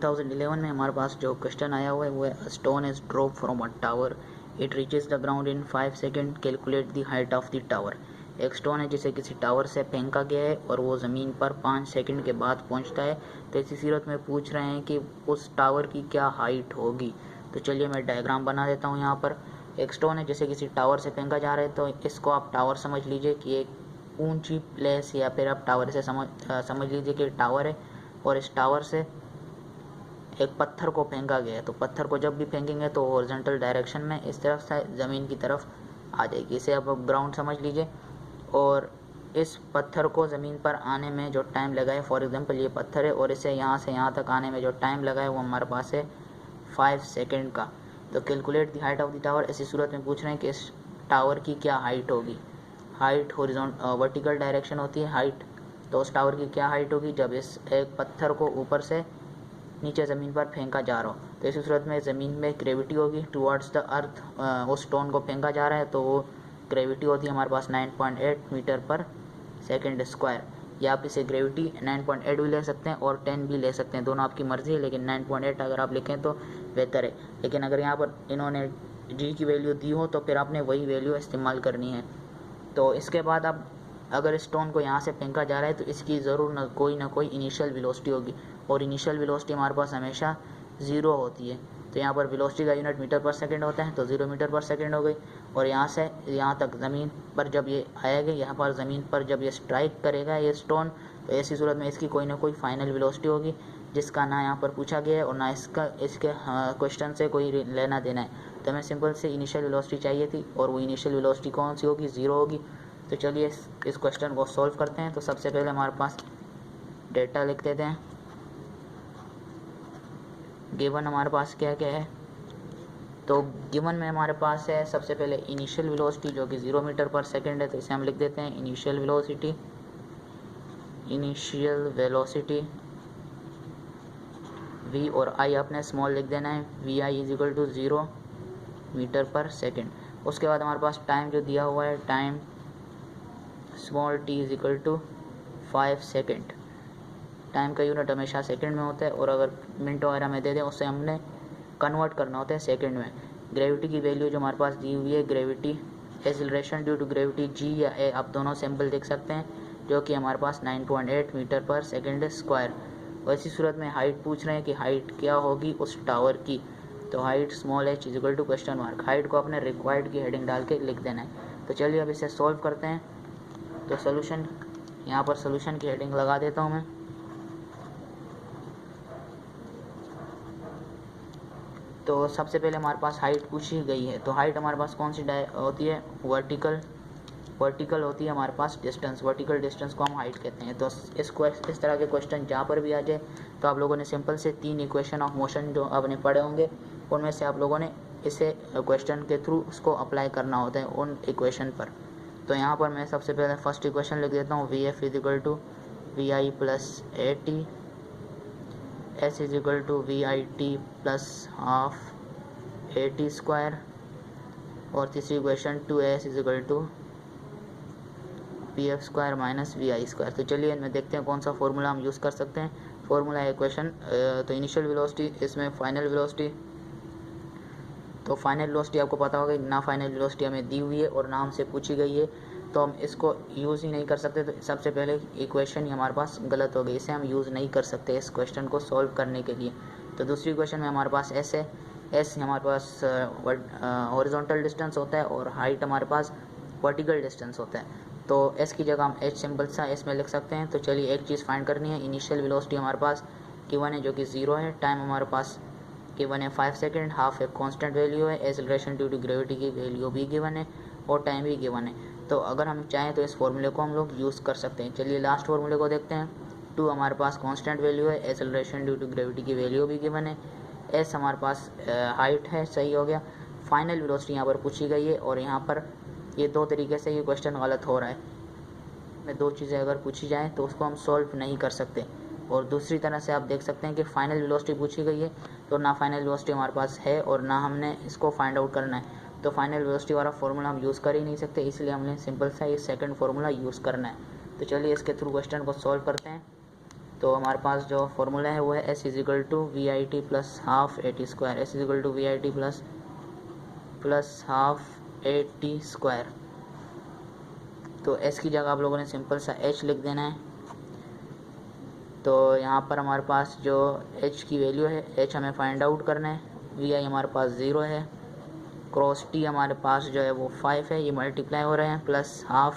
2011 में हमारे पास जो क्वेश्चन आया हुआ है वो है stone is drop from a tower, it reaches the ground in 5 second, calculate the height of the tower. एक स्टोन है जिसे किसी टावर से फेंका गया है और वो ज़मीन पर 5 सेकेंड के बाद पहुंचता है। तो इसी सूरत में पूछ रहे हैं कि उस टावर की क्या हाइट होगी। तो चलिए मैं डायग्राम बना देता हूँ। यहाँ पर एक स्टोन है जिसे किसी टावर से फेंका जा रहा है, तो इसको आप टावर समझ लीजिए कि एक ऊंची प्लेस, या फिर आप टावर से समझ लीजिए कि टावर है और इस टावर से एक पत्थर को फेंका गया है। तो पत्थर को जब भी फेंकेंगे तो हॉरिजॉन्टल डायरेक्शन में इस तरफ से ज़मीन की तरफ आ जाएगी। इसे आप ग्राउंड समझ लीजिए। और इस पत्थर को ज़मीन पर आने में जो टाइम लगा है, फॉर एग्जांपल ये पत्थर है और इसे यहाँ से यहाँ तक आने में जो टाइम लगा है वो हमारे पास है 5 सेकेंड का। तो calculate the height of the tower, इसी सूरत में पूछ रहे हैं कि इस टावर की क्या हाइट होगी। हाइट वर्टिकल डायरेक्शन होती है हाइट, तो उस टावर की क्या हाइट होगी जब इस एक पत्थर को ऊपर से नीचे ज़मीन पर फेंका जा रहा हो। तो इस सूरत में ज़मीन में ग्रेविटी होगी टुवर्ड्स द अर्थ। उस स्टोन को फेंका जा रहा है तो वो ग्रेविटी होती है हमारे पास 9.8 मीटर पर सेकेंड स्क्वायर। या आप इसे ग्रेविटी 9.8 भी ले सकते हैं और 10 भी ले सकते हैं, दोनों आपकी मर्ज़ी है, लेकिन 9.8 अगर आप लिखें तो बेहतर है। लेकिन अगर यहाँ पर इन्होंने जी की वैल्यू दी हो तो फिर आपने वही वैल्यू इस्तेमाल करनी है। तो इसके बाद अब अगर स्टोन को यहाँ से फेंका जा रहा है तो इसकी ज़रूर ना कोई इनिशियल वेलोसिटी होगी, और इनिशियल वेलोसिटी हमारे पास हमेशा ज़ीरो होती है। तो यहाँ पर वेलोसिटी का यूनिट मीटर पर सेकंड होता है, तो 0 मीटर पर सेकंड हो गई। और यहाँ से यहाँ तक ज़मीन पर जब ये आएगा, यहाँ पर ज़मीन पर जब ये स्ट्राइक करेगा ये स्टोन, तो ऐसी सूरत में इसकी कोई ना कोई फाइनल वेलोसिटी होगी, जिसका ना यहाँ पर पूछा गया है और ना इसके क्वेश्चन से कोई लेना देना है। तो हमें सिंपल से इनिशियल वेलोसिटी चाहिए थी, और वो इनिशियल वेलोसिटी कौन सी होगी, 0 होगी। तो चलिए इस क्वेश्चन को सॉल्व करते हैं। तो सबसे पहले हमारे पास डेटा लिख देते हैं। गिवन हमारे पास क्या क्या है, तो गिवन में हमारे पास है सबसे पहले इनिशियल वेलोसिटी जो कि 0 मीटर पर सेकंड है। तो इसे हम लिख देते हैं इनिशियल वेलोसिटी v और i आपने स्मॉल लिख देना है, vi is equal to 0 metre पर सेकंड। उसके बाद हमारे पास टाइम जो दिया हुआ है, time small t is equal to 5 second. Time का यूनिट हमेशा सेकंड में होता है, और अगर मिनट वगैरह में दे दें उससे हमने कन्वर्ट करना होता है सेकंड में। ग्रेविटी की वैल्यू जो हमारे पास दी हुई है, gravity acceleration due to gravity g या a, आप दोनों सिंबल देख सकते हैं, जो कि हमारे पास 9.8 मीटर पर सेकेंड स्क्वायर। वैसी सूरत में हाइट पूछ रहे हैं कि हाइट क्या होगी उस टावर की। तो height small h is equal to question mark. Height को अपने रिक्वायर्ड की हेडिंग डाल के लिख देना है। तो चलिए अब इसे सॉल्व करते हैं। तो सोल्यूशन, यहाँ पर सोल्यूशन की हेडिंग लगा देता हूँ मैं। तो सबसे पहले हमारे पास हाइट पूछी गई है, तो हाइट हमारे पास कौन सी होती है, वर्टिकल होती है हमारे पास डिस्टेंस। वर्टिकल डिस्टेंस को हम हाइट कहते हैं। तो इस तरह के क्वेश्चन जहाँ पर भी आ जाए तो आप लोगों ने सिंपल से 3 इक्वेशन ऑफ मोशन जो आपने पढ़े होंगे उनमें से आप लोगों ने इसे क्वेश्चन के थ्रू उसको अप्लाई करना होता है उन इक्वेशन पर। तो यहाँ पर मैं सबसे पहले फर्स्ट इक्वेशन लिख देता हूँ, v f is equal to v i plus a t, s is equal to v i t plus half a t square. और तीसरी equation 2s is equal to p f square minus v i square. तो चलिए इनमें देखते हैं कौन सा formula हम यूज़ कर सकते हैं। फॉर्मूला है इक्वेशन, तो इनिशियल वेलोसिटी, इसमें फाइनल वेलोसिटी। तो फाइनल वेलोसिटी आपको पता होगा ना, फाइनल वेलोसिटी हमें दी हुई है और ना हमसे पूछी गई है, तो हम इसको यूज़ ही नहीं कर सकते। तो सबसे पहले इक्वेशन ही हमारे पास गलत हो गई, इसे हम यूज़ नहीं कर सकते इस क्वेश्चन को सॉल्व करने के लिए। तो दूसरी इक्वेशन में हमारे पास एस है, एस हमारे पास हॉरिजॉन्टल डिस्टेंस होता है और हाइट हमारे पास वर्टिकल डिस्टेंस होता है। तो एस की जगह हम एच सिंपल सा एस में लिख सकते हैं। तो चलिए एक चीज़ फाइंड करनी है, इनिशियल वेलोसिटी हमारे पास गिवन है जो कि 0 है, टाइम हमारे पास गिवन है 5 सेकेंड, हाफ एक कांस्टेंट वैल्यू है, एक्सीलरेशन ड्यू टू ग्रेविटी की वैल्यू भी गिवन है और टाइम भी गिवन है। तो अगर हम चाहें तो इस फॉर्मूले को हम लोग यूज़ कर सकते हैं। चलिए लास्ट फॉर्मूले को देखते हैं। 2 हमारे पास कांस्टेंट वैल्यू है, एक्सीलरेशन ड्यू टू ग्रेविटी की वैल्यू भी गिवन है, एस हमारे पास हाइट है, सही हो गया। फाइनल वेलोसिटी यहाँ पर पूछी गई है, और यहाँ पर ये 2 तरीके से ये क्वेश्चन गलत हो रहा है। में 2 चीज़ें अगर पूछी जाएँ तो उसको हम सॉल्व नहीं कर सकते। और दूसरी तरह से आप देख सकते हैं कि फाइनल वेलोसिटी पूछी गई है, तो ना फाइनल वेलोसिटी हमारे पास है और ना हमने इसको फाइंड आउट करना है। तो फाइनल वेलोसिटी वाला फॉर्मूला हम यूज़ कर ही नहीं सकते, इसलिए हमने सिंपल सा ये सेकंड फार्मूला यूज़ करना है। तो चलिए इसके थ्रू क्वेश्चन को सॉल्व करते हैं। तो हमारे पास जो फॉर्मूला है वो है s is equal to v i t plus half a t square, s is equal to v i t plus half a t square. तो एस की जगह आप लोगों ने सिंपल सा एच लिख देना है। तो यहाँ पर हमारे पास जो एच की वैल्यू है, एच हमें फाइंड आउट करना है, वी आई हमारे पास 0 है, क्रॉस टी हमारे पास जो है वो 5 है, ये मल्टीप्लाई हो रहे हैं, plus half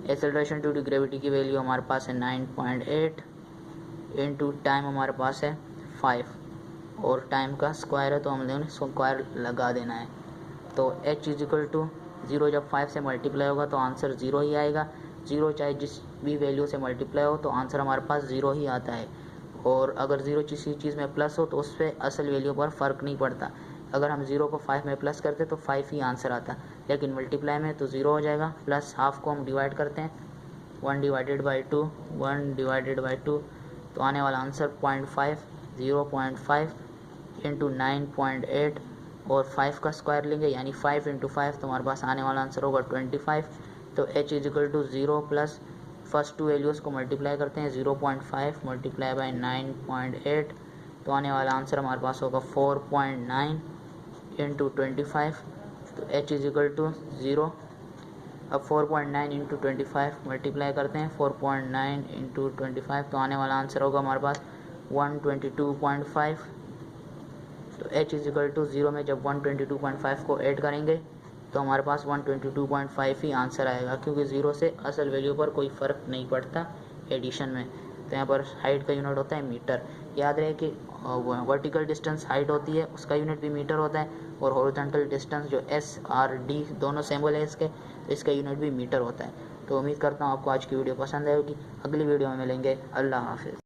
acceleration due to gravity की वैल्यू हमारे पास है 9.8 इनटू टाइम हमारे पास है 5 और टाइम का स्क्वायर है तो हम लोगों ने स्क्वायर लगा देना है। तो h इज इक्वल टू 0 जब 5 से मल्टीप्लाई होगा तो आंसर 0 ही आएगा। 0 चाहे जिस भी वैल्यू से मल्टीप्लाई हो तो आंसर हमारे पास 0 ही आता है। और अगर 0 किसी चीज़ में प्लस हो तो उस पर असल वैल्यू पर फ़र्क नहीं पड़ता। अगर हम 0 को 5 में प्लस करते तो 5 ही आंसर आता, लेकिन मल्टीप्लाई में तो 0 हो जाएगा। प्लस हाफ को हम डिवाइड करते हैं, 1 डिवाइडेड बाई 2 तो आने वाला आंसर 0.5 इंटू 9.8 और 5 का स्क्वायर लेंगे यानी 5 इंटू 5 तो हमारे पास आने वाला आंसर होगा 25। तो h is equal to 0 plus first two values को मल्टीप्लाई करते हैं, 0.5 मल्टीप्लाई बाई 9.8 तो आने वाला आंसर हमारे पास होगा 4.9 इंटू 25। तो h इज इक्वल टू 0। अब 4.9 इंटू 25 मल्टीप्लाई करते हैं, 4.9 इंटू 25 तो आने वाला आंसर होगा हमारे पास 122.5। तो h इज इक्वल टू 0 में जब 122.5 को ऐड करेंगे तो हमारे पास 122.5 ही आंसर आएगा, क्योंकि 0 से असल वैल्यू पर कोई फ़र्क नहीं पड़ता एडिशन में। तो यहाँ पर हाइट का यूनिट होता है मीटर। याद रहे कि वर्टिकल डिस्टेंस हाइट होती है उसका यूनिट भी मीटर होता है, और हॉरिजॉन्टल डिस्टेंस जो एस आर डी दोनों सिंबल है इसके, तो इसका यूनिट भी मीटर होता है। तो उम्मीद करता हूँ आपको आज की वीडियो पसंद आएगी। अगली वीडियो में मिलेंगे। अल्लाह हाफिज़।